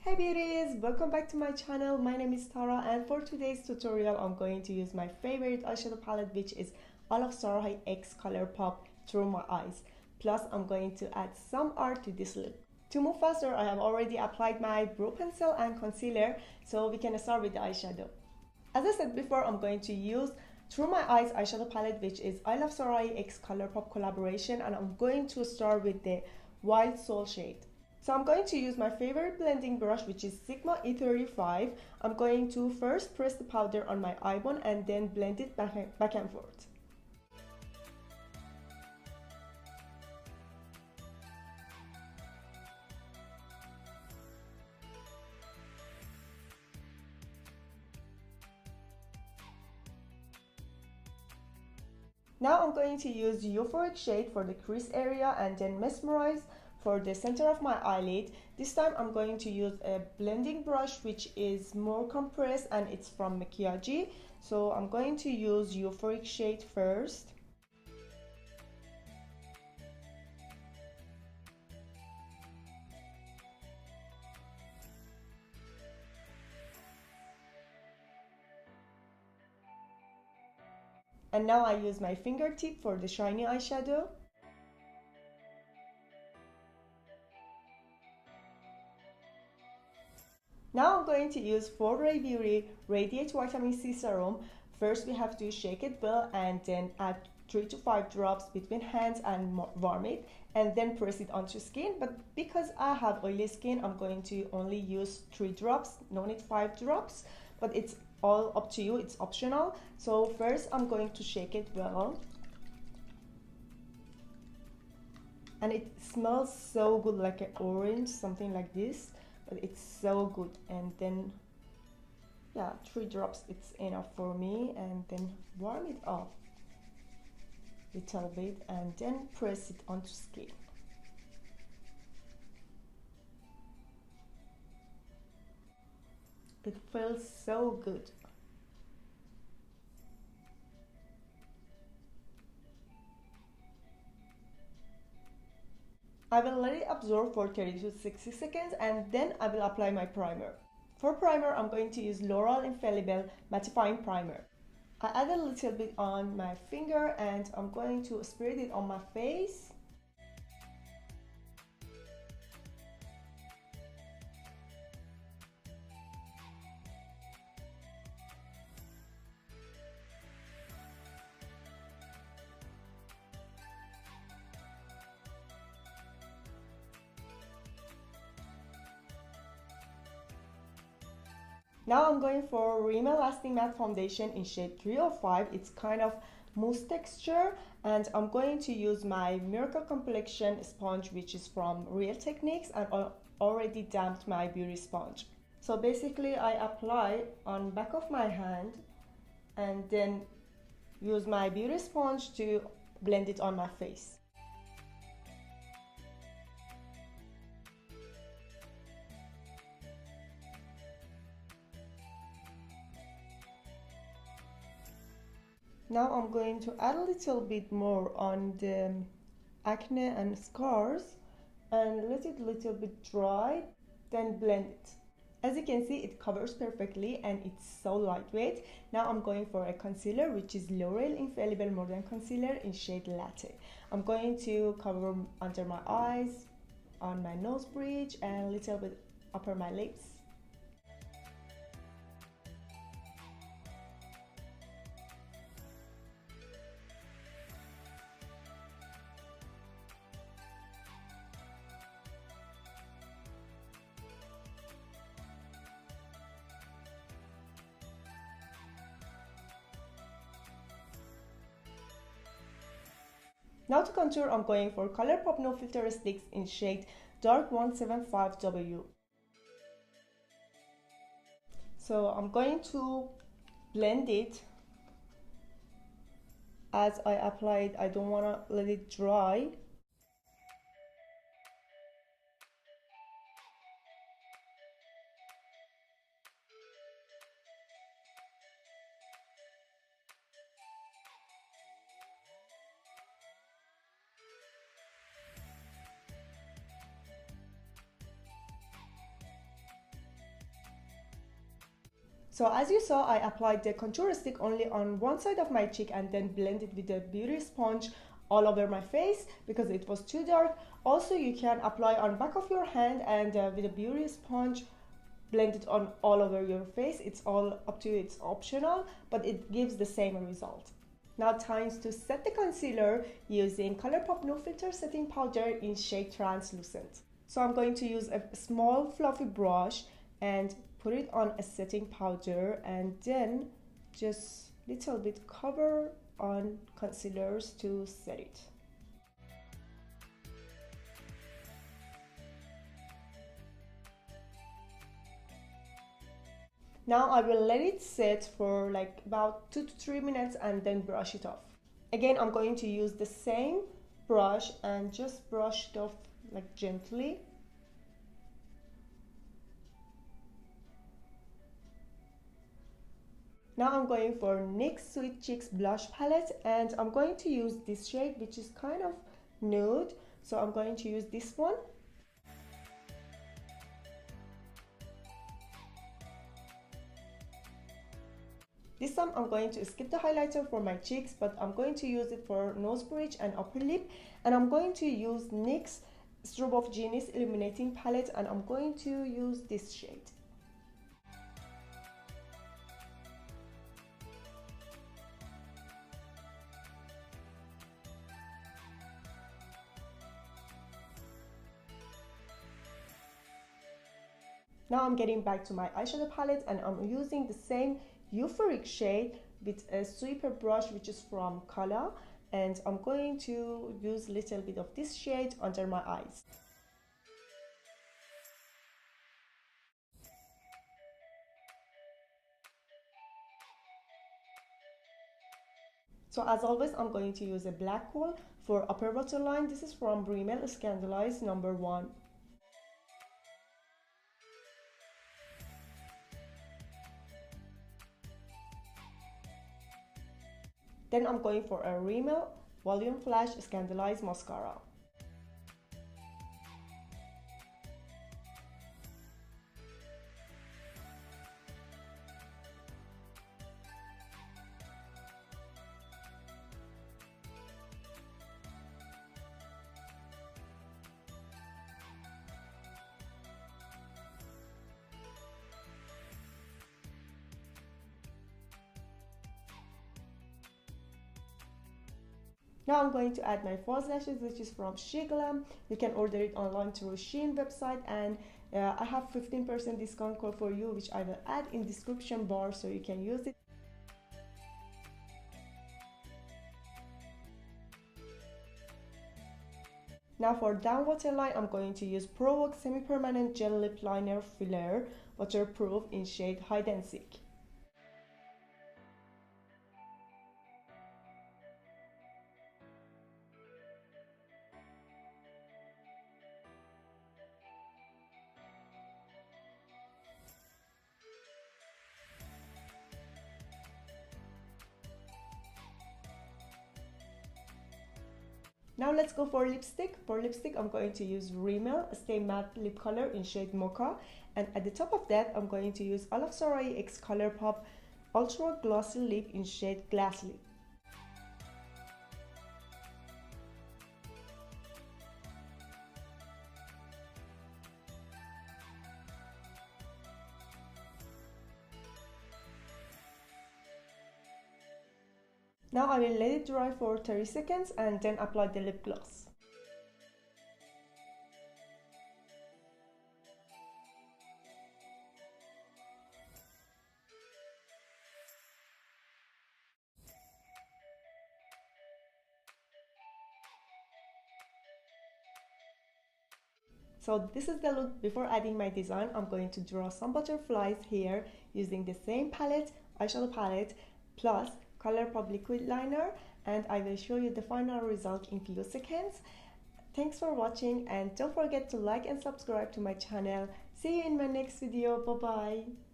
Hi beauties, welcome back to my channel. My name is Tara, and for today's tutorial I'm going to use my favorite eyeshadow palette, which is IluvsarahiiXColourpop Through My Eyes. Plus I'm going to add some art to this look. To move faster, I have already applied my brow pencil and concealer, so we can start with the eyeshadow. As I said before, I'm going to use Through My Eyes eyeshadow palette, which is IluvsarahiiXColourpop collaboration, and I'm going to start with the Wild Soul shade. So I'm going to use my favorite blending brush, which is Sigma E35. I'm going to first press the powder on my eye bone and then blend it back and forth. Now I'm going to use Euphoric shade for the crease area and then Mesmerize for the center of my eyelid. This time I'm going to use a blending brush which is more compressed and it's from Makiaji. So I'm going to use Euphoric shade first. And now I use my fingertip for the shiny eyeshadow. Now I'm going to use for Ray Beauty Radiate Vitamin C Serum. First we have to shake it well and then add 3 to 5 drops between hands and warm it and then press it onto skin. But because I have oily skin, I'm going to only use 3 drops, no need 5 drops, but it's all up to you, it's optional. So first I'm going to shake it well. And it smells so good, like an orange, something like this. But it's so good. And then yeah, 3 drops it's enough for me, and then warm it up a little bit and then press it onto skin. It feels so good. I will let it absorb for 30 to 60 seconds and then I will apply my primer. For primer, I'm going to use L'Oreal Infallible Mattifying Primer. I add a little bit on my finger and I'm going to spread it on my face. Now I'm going for Rimmel Lasting Matte Foundation in shade 305. It's kind of mousse texture, and I'm going to use my Miracle Complexion sponge, which is from Real Techniques, and I already damped my beauty sponge. So basically I apply on back of my hand and then use my beauty sponge to blend it on my face. Now I'm going to add a little bit more on the acne and scars and let it a little bit dry, then blend it. As you can see, it covers perfectly and it's so lightweight. Now I'm going for a concealer, which is L'Oreal Infallible Modern Concealer in shade Latte. I'm going to cover under my eyes, on my nose bridge, and a little bit upper my lips. Now to contour, I'm going for Colourpop No Filter Stix in shade Dark 175W. So I'm going to blend it as I apply it. I don't want to let it dry. So as you saw, I applied the contour stick only on one side of my cheek and then blended with the beauty sponge all over my face because it was too dark. Also, you can apply on back of your hand and with a beauty sponge blend it on all over your face. It's all up to you, it's optional, but it gives the same result. Now time to set the concealer using Colourpop No Filter Setting Powder in shade Translucent. So I'm going to use a small fluffy brush and put it on a setting powder and then just little bit cover on concealers to set it. Now I will let it set for like about 2 to 3 minutes and then brush it off. Again, I'm going to use the same brush and just brush it off like gently. Now I'm going for NYX Sweet Cheeks blush palette and I'm going to use this shade which is kind of nude. So I'm going to use this one. This time I'm going to skip the highlighter for my cheeks, but I'm going to use it for nose bridge and upper lip. And I'm going to use NYX Strobe of Genius Illuminating Palette and I'm going to use this shade. Now I'm getting back to my eyeshadow palette and I'm using the same euphoric shade with a sweeper brush which is from Color, and I'm going to use a little bit of this shade under my eyes. So as always, I'm going to use a black kohl for upper waterline. This is from Rimmel Scandaleyes No. 1. Then I'm going for a Rimmel VolumeFlash Scandaleyes Mascara. Now I'm going to add my false lashes, which is from Sheglam. You can order it online through Shein website, and I have 15% discount code for you, which I will add in description bar so you can use it. Now for down waterline, I'm going to use Provoc Semi-Permanent Gel Lip Liner Filler, waterproof in shade Hide and Seek. Now let's go for lipstick. For lipstick, I'm going to use Rimmel Stay Matte Lip Color in shade Mocha. And at the top of that, I'm going to use IluvsarahiiXColourpop Ultra Glossy Lip in shade Glass Lip. Now I will let it dry for 30 seconds and then apply the lip gloss. So this is the look before adding my design. I'm going to draw some butterflies here using the same palette, eyeshadow palette, plus Colourpop liquid liner, and I will show you the final result in few seconds. Thanks for watching and don't forget to like and subscribe to my channel. See you in my next video. Bye bye.